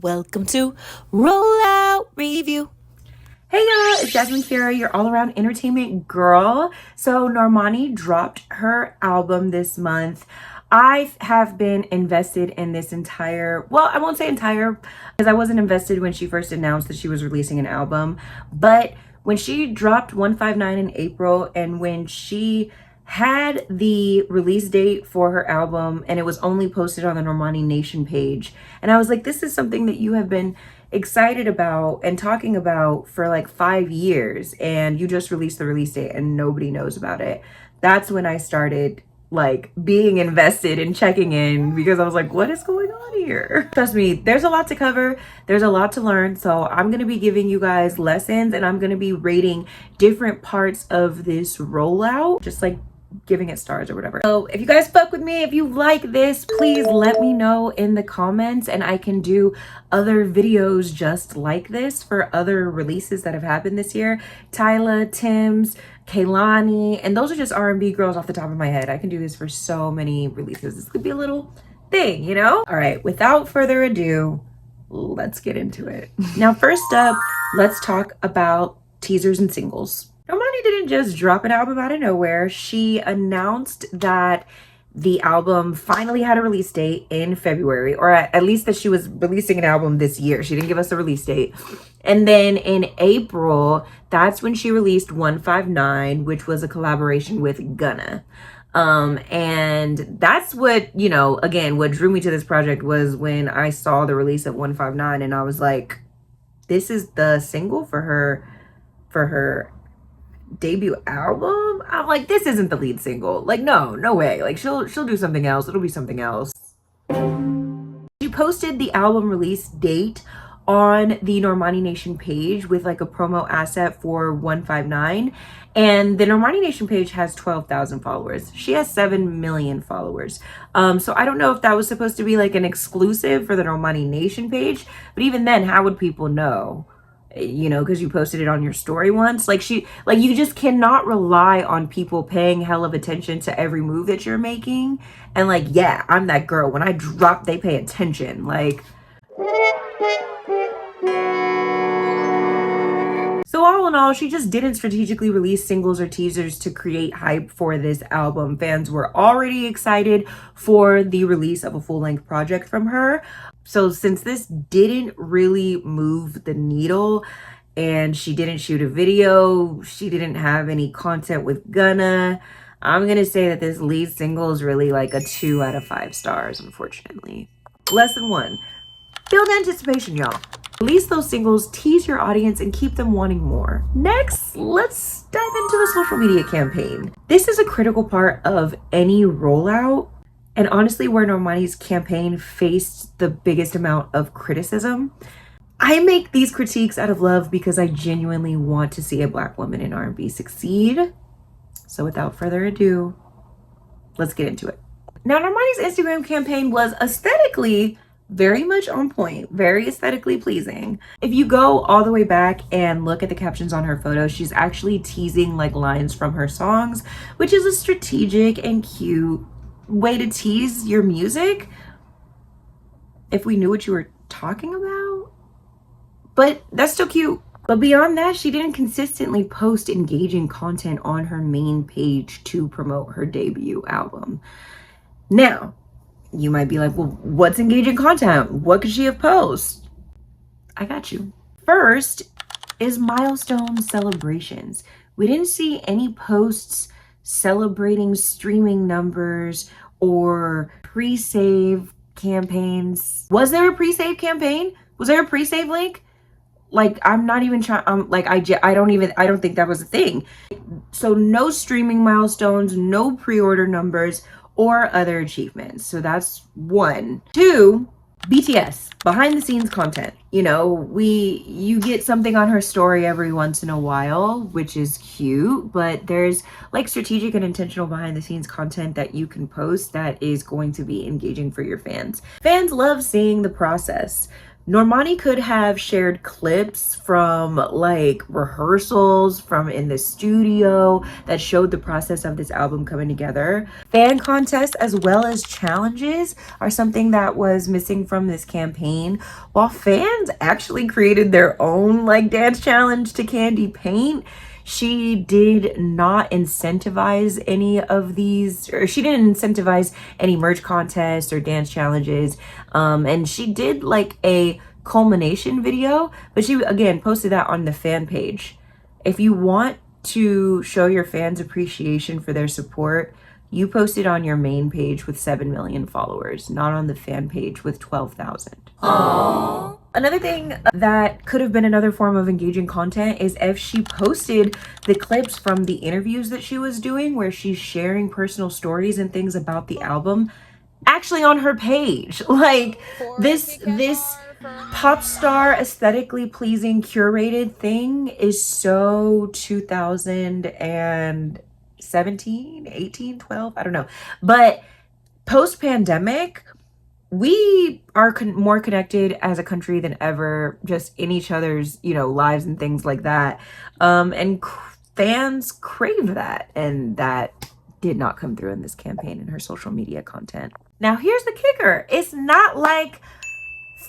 Welcome to Rollout Review. Hey y'all, it's Jasmine Kiera, your all-around entertainment girl. So Normani dropped her album this month. I have been invested in this I won't say entire, because I wasn't invested when she first announced that she was releasing an album. But when she dropped 159 in April, and when she had the release date for her album and it was only posted on the Normani Nation page, and I was like, this is something that you have been excited about and talking about for like 5 years, and you just released the release date and nobody knows about it. That's when I started like being invested and checking in, because I was like, what is going on here? Trust me, there's a lot to cover, there's a lot to learn. So I'm going to be giving you guys lessons, and I'm going to be rating different parts of this rollout, just like giving it stars or whatever. So if you guys fuck with me, if you like this, please let me know in the comments, and I can do other videos just like this for other releases that have happened this year. Tyla, Tim's, Kaylani, and those are just R&B girls off the top of my head. I can do this for so many releases. This could be a little thing, you know? All right, without further ado, let's get into it. Now, first up, let's talk about teasers and singles. Normani didn't just drop an album out of nowhere. She announced that the album finally had a release date in February, or at least that she was releasing an album this year. She didn't give us a release date. And then in April, that's when she released 159, which was a collaboration with Gunna. And that's what, you know, again, what drew me to this project was when I saw the release of 159, and I was like, this is the single for her debut album. I'm like, this isn't the lead single. Like, no way. Like, she'll do something else. It'll be something else. She posted the album release date on the Normani Nation page with like a promo asset for 159, and the Normani Nation page has 12,000 followers. She has 7 million followers. So I don't know if that was supposed to be like an exclusive for the Normani Nation page, but even then, how would people know? You know, because you posted it on your story once. You just cannot rely on people paying hell of attention to every move that you're making. And like, yeah, I'm that girl. When I drop, they pay attention. Like, so all in all, she just didn't strategically release singles or teasers to create hype for this album. Fans were already excited for the release of a full-length project from her. So since this didn't really move the needle, and she didn't shoot a video, she didn't have any content with Gunna, I'm gonna say that this lead single is really like a 2 out of 5 stars, unfortunately. Lesson 1, build anticipation, y'all. Release those singles, tease your audience, and keep them wanting more. Next, let's dive into the social media campaign. This is a critical part of any rollout, and honestly, where Normani's campaign faced the biggest amount of criticism. I make these critiques out of love because I genuinely want to see a Black woman in R&B succeed. So without further ado, let's get into it. Now, Normani's Instagram campaign was aesthetically very much on point, very aesthetically pleasing. If you go all the way back and look at the captions on her photo, she's actually teasing like lines from her songs, which is a strategic and cute way to tease your music if we knew what you were talking about. But that's still cute. But beyond that, she didn't consistently post engaging content on her main page to promote her debut album. Now, you might be like, well, what's engaging content? What could she have posted? I got you. First is milestone celebrations. We didn't see any posts celebrating streaming numbers or pre-save campaigns. Was there a pre-save campaign? Was there a pre-save link? Like, I'm not even trying, I don't think that was a thing. So no streaming milestones, no pre-order numbers or other achievements. So that's 1. 2, BTS, behind the scenes content. You know, you get something on her story every once in a while, which is cute, but there's like strategic and intentional behind the scenes content that you can post that is going to be engaging for your fans. Fans love seeing the process. Normani could have shared clips from like rehearsals from in the studio that showed the process of this album coming together. Fan contests as well as challenges are something that was missing from this campaign. While fans actually created their own like dance challenge to Candy Paint, she did not incentivize any of these, or she didn't incentivize any merch contests or dance challenges. And she did like a culmination video, but she again posted that on the fan page. If you want to show your fans appreciation for their support, you post it on your main page with 7 million followers, not on the fan page with 12,000. Aww. Another thing that could have been another form of engaging content is if she posted the clips from the interviews that she was doing where she's sharing personal stories and things about the album actually on her page. Like this pop star aesthetically pleasing curated thing is so 2017, 18, 12, I don't know. But post-pandemic, we are more connected as a country than ever, just in each other's, lives and things like that. And fans crave that, and that did not come through in this campaign in her social media content. Now, here's the kicker. It's not like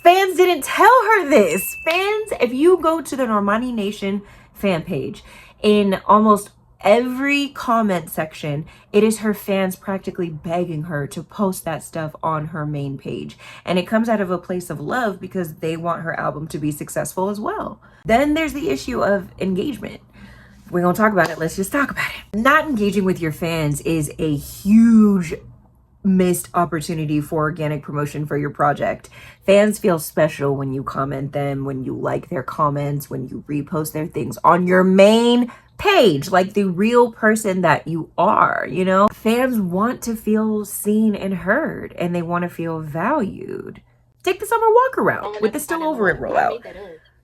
fans didn't tell her this. Fans, if you go to the Normani Nation fan page, in almost every comment section, it is her fans practically begging her to post that stuff on her main page. And it comes out of a place of love because they want her album to be successful as well. Then there's the issue of engagement. We're gonna talk about it. Let's just talk about it. Not engaging with your fans is a huge missed opportunity for organic promotion for your project. Fans feel special when you comment them, when you like their comments, when you repost their things on your main page, like the real person that you are. Fans want to feel seen and heard, and they want to feel valued. Take the Summer Walker route with the Still Over It rollout.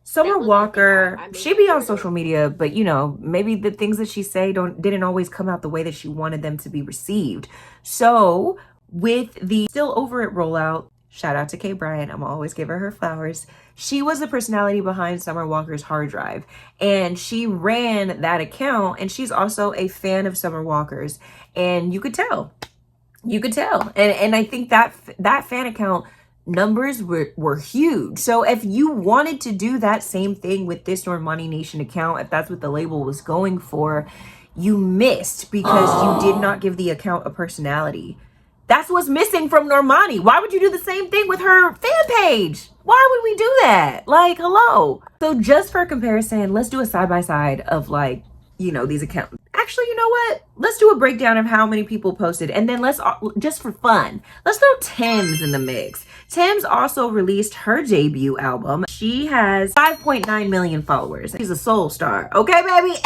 Summer Walker, she be on social media, but maybe the things that she say didn't always come out the way that she wanted them to be received. So with the Still Over It rollout, shout out to Kay Bryant, I'm always give her flowers. She was the personality behind Summer Walker's hard drive, and she ran that account, and she's also a fan of Summer Walker's, and you could tell. And I think that fan account numbers were huge. So if you wanted to do that same thing with this Normani Nation account, if that's what the label was going for, you missed because you did not give the account a personality. That's what's missing from Normani. Why would you do the same thing with her fan page? Why would we do that? Like, hello. So just for comparison, let's do a side-by-side of these accounts. Actually, you know what? Let's do a breakdown of how many people posted. And then let's, just for fun, let's throw Tems in the mix. Tems also released her debut album. She has 5.9 million followers. She's a soul star. Okay, baby?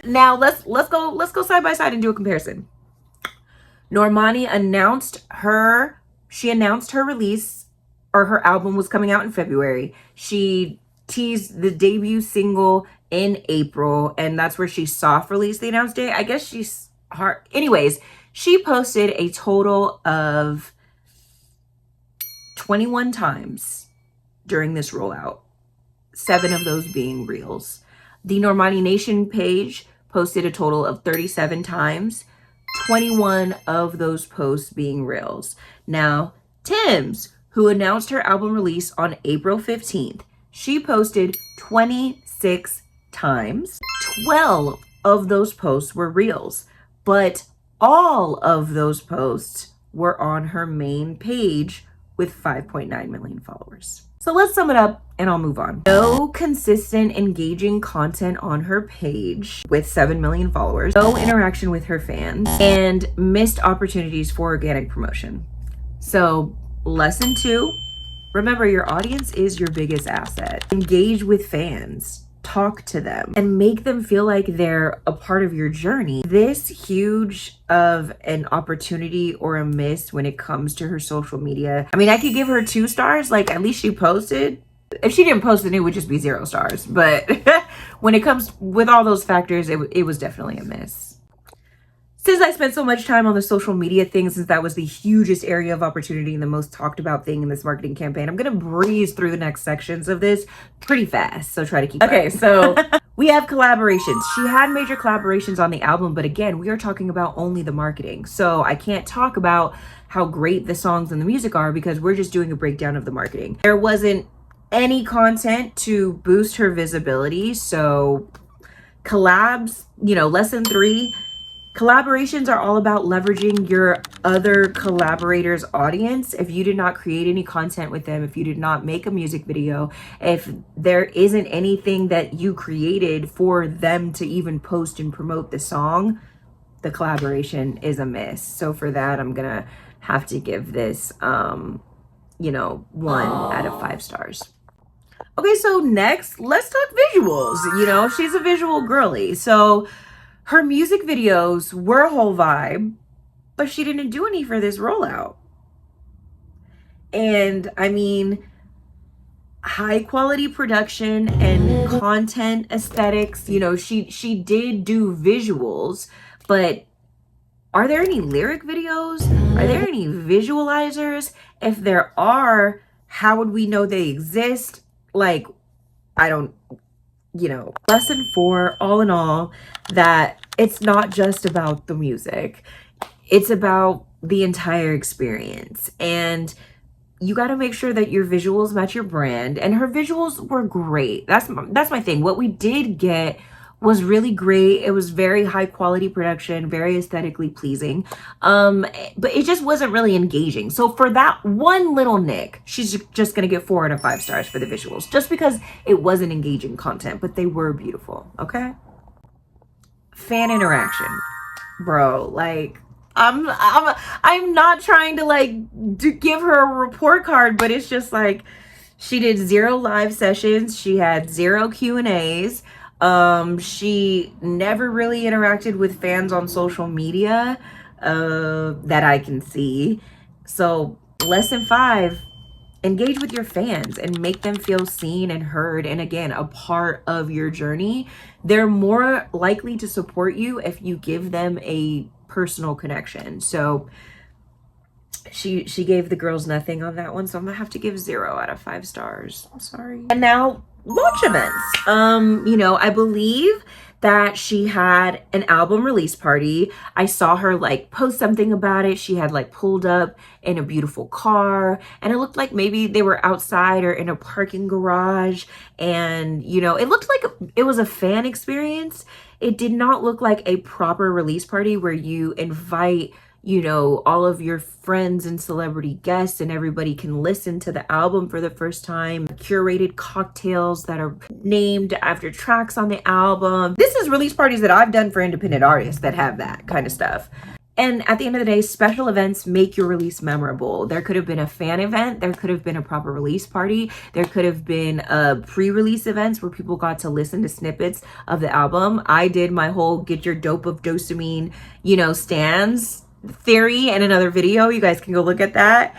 Now let's go side by side and do a comparison. Normani announced her release, or her album was coming out in February. She teased the debut single in April, and that's where she soft released the announced date. I guess she's hard. Anyways, she posted a total of 21 times during this rollout, 7 of those being reels. The Normani Nation page posted a total of 37 times, 21 of those posts being reels. Now, Tems, who announced her album release on April 15th, she posted 26 times. 12 of those posts were reels, but all of those posts were on her main page with 5.9 million followers. So let's sum it up and I'll move on. No consistent engaging content on her page with 7 million followers, no interaction with her fans, and missed opportunities for organic promotion. So lesson 2, remember your audience is your biggest asset. Engage with fans. Talk to them and make them feel like they're a part of your journey. This huge of an opportunity or a miss when it comes to her social media. I mean, I could give her 2 stars, like at least she posted. If she didn't post, then it would just be 0 stars. But when it comes with all those factors, it was definitely a miss. Since I spent so much time on the social media thing, since that was the hugest area of opportunity and the most talked about thing in this marketing campaign, I'm gonna breeze through the next sections of this pretty fast. So try to keep Okay, up. so We have collaborations. She had major collaborations on the album, but again, we are talking about only the marketing. So I can't talk about how great the songs and the music are because we're just doing a breakdown of the marketing. There wasn't any content to boost her visibility. So collabs, lesson 3, collaborations are all about leveraging your other collaborators' audience. If you did not create any content with them, if you did not make a music video, if there isn't anything that you created for them to even post and promote the song, the collaboration is a miss. So for that, I'm gonna have to give this 1 out of 5 stars. Okay, so next, let's talk visuals. She's a visual girly. So her music videos were a whole vibe, but she didn't do any for this rollout. And I mean, high quality production and content aesthetics, she did do visuals, but are there any lyric videos? Are there any visualizers? If there are, how would we know they exist? Like, I don't, lesson 4, all in all, that it's not just about the music. It's about the entire experience. And you got to make sure that your visuals match your brand. And her visuals were great. That's my thing. What we did get was really great. It was very high quality production, very aesthetically pleasing. But it just wasn't really engaging. So for that one little nick, she's just going to get 4 out of 5 stars for the visuals, just because it wasn't engaging content, but they were beautiful. Okay. Fan interaction, bro. Like, I'm not trying to give her a report card, but it's just like she did 0 live sessions. She had 0 Q&As. She never really interacted with fans on social media that I can see. So lesson 5, engage with your fans and make them feel seen and heard, and again, a part of your journey. They're more likely to support you if you give them a personal connection. So she gave the girls nothing on that one, so I'm gonna have to give 0 out of 5 stars. I'm sorry. And now launch events. I believe that she had an album release party. I saw her post something about it. She had pulled up in a beautiful car, and it looked like maybe they were outside or in a parking garage, and it looked like it was a fan experience. It did not look like a proper release party where you invite all of your friends and celebrity guests and everybody can listen to the album for the first time. Curated cocktails that are named after tracks on the album. This is release parties that I've done for independent artists that have that kind of stuff. And at the end of the day, special events make your release memorable. There could have been a fan event. There could have been a proper release party. There could have been pre-release events where people got to listen to snippets of the album. I did my whole get your dope of dopamine, stands theory in another video. You guys can go look at that.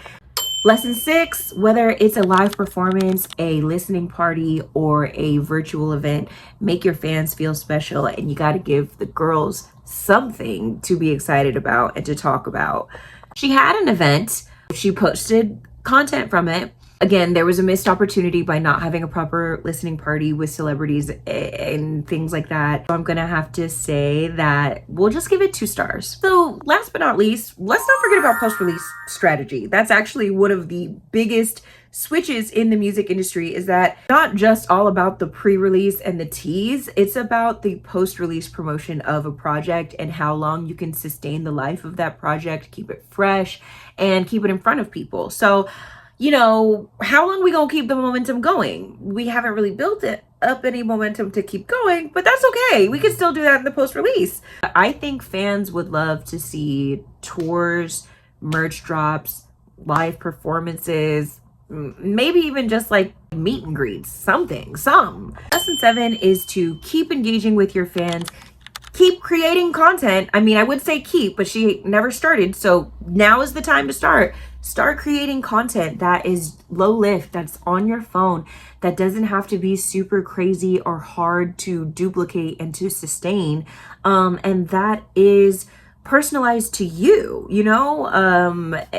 Lesson 6, whether it's a live performance, a listening party, or a virtual event, make your fans feel special, and you got to give the girls something to be excited about and to talk about. She had an event. She posted content from it. Again, there was a missed opportunity by not having a proper listening party with celebrities and things like that. So I'm gonna have to say that we'll just give it 2 stars. So last but not least, let's not forget about post-release strategy. That's actually one of the biggest switches in the music industry, is that not just all about the pre-release and the tease, it's about the post-release promotion of a project and how long you can sustain the life of that project, keep it fresh, and keep it in front of people. So how long we gonna keep the momentum going? We haven't really built it up any momentum to keep going, but that's okay. We can still do that in the post-release. I think fans would love to see tours, merch drops, live performances, maybe even just meet and greets, some. Lesson 7 is to keep engaging with your fans. Keep creating content. I mean, I would say keep, but she never started. So now is the time to start. Start creating content that is low lift, that's on your phone, that doesn't have to be super crazy or hard to duplicate and to sustain. And that is personalized to you, you know,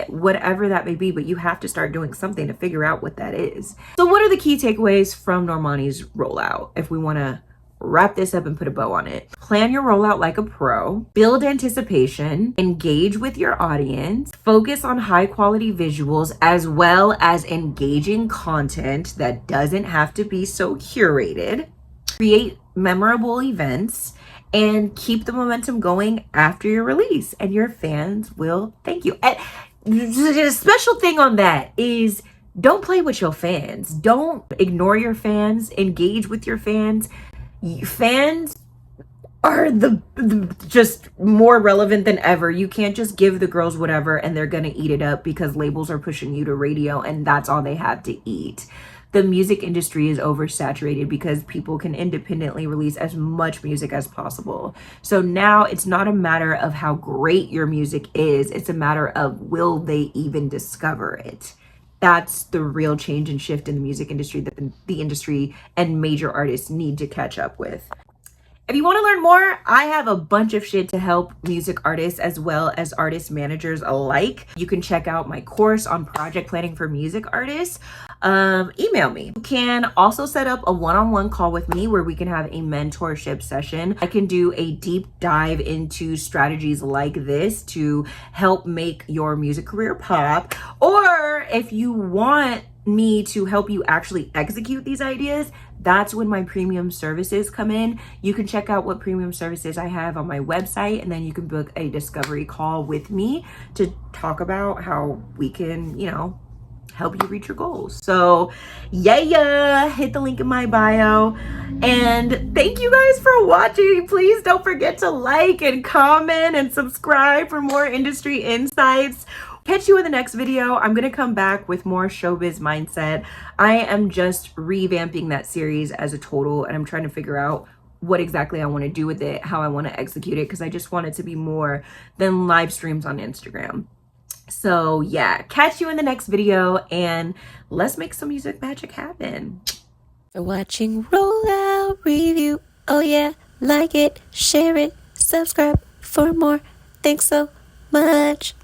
whatever that may be, but you have to start doing something to figure out what that is. So what are the key takeaways from Normani's rollout if we want to wrap this up and put a bow on it? Plan your rollout like a pro, build anticipation, engage with your audience, focus on high quality visuals as well as engaging content that doesn't have to be so curated, create memorable events, and keep the momentum going after your release, and your fans will thank you. And the special thing on that is don't play with your fans. Don't ignore your fans. Engage with your fans. Fans are the just more relevant than ever. You can't just give the girls whatever and they're gonna eat it up because labels are pushing you to radio and that's all they have to eat. The music industry is oversaturated because people can independently release as much music as possible. So now it's not a matter of how great your music is, it's a matter of will they even discover it. That's the real change and shift in the music industry that the industry and major artists need to catch up with. If you want to learn more, I have a bunch of shit to help music artists as well as artist managers alike. You can check out my course on project planning for music artists. Email me. You can also set up a one-on-one call with me where we can have a mentorship session. I can do a deep dive into strategies like this to help make your music career pop. Or if you want me to help you actually execute these ideas, that's when my premium services come in. You can check out what premium services I have on my website, and then you can book a discovery call with me to talk about how we can, you know, help you reach your goals. So yeah, hit the link in my bio. And thank you guys for watching. Please don't forget to like and comment and subscribe for more industry insights. Catch you in the next video. I'm gonna come back with more showbiz mindset. I am just revamping that series as a total, and I'm trying to figure out what exactly I want to do with it, how I want to execute it, because I just want it to be more than live streams on Instagram. So yeah, catch you in the next video and let's make some music magic happen. For watching Rollout Review. Oh yeah, like it, share it, subscribe for more. Thanks so much.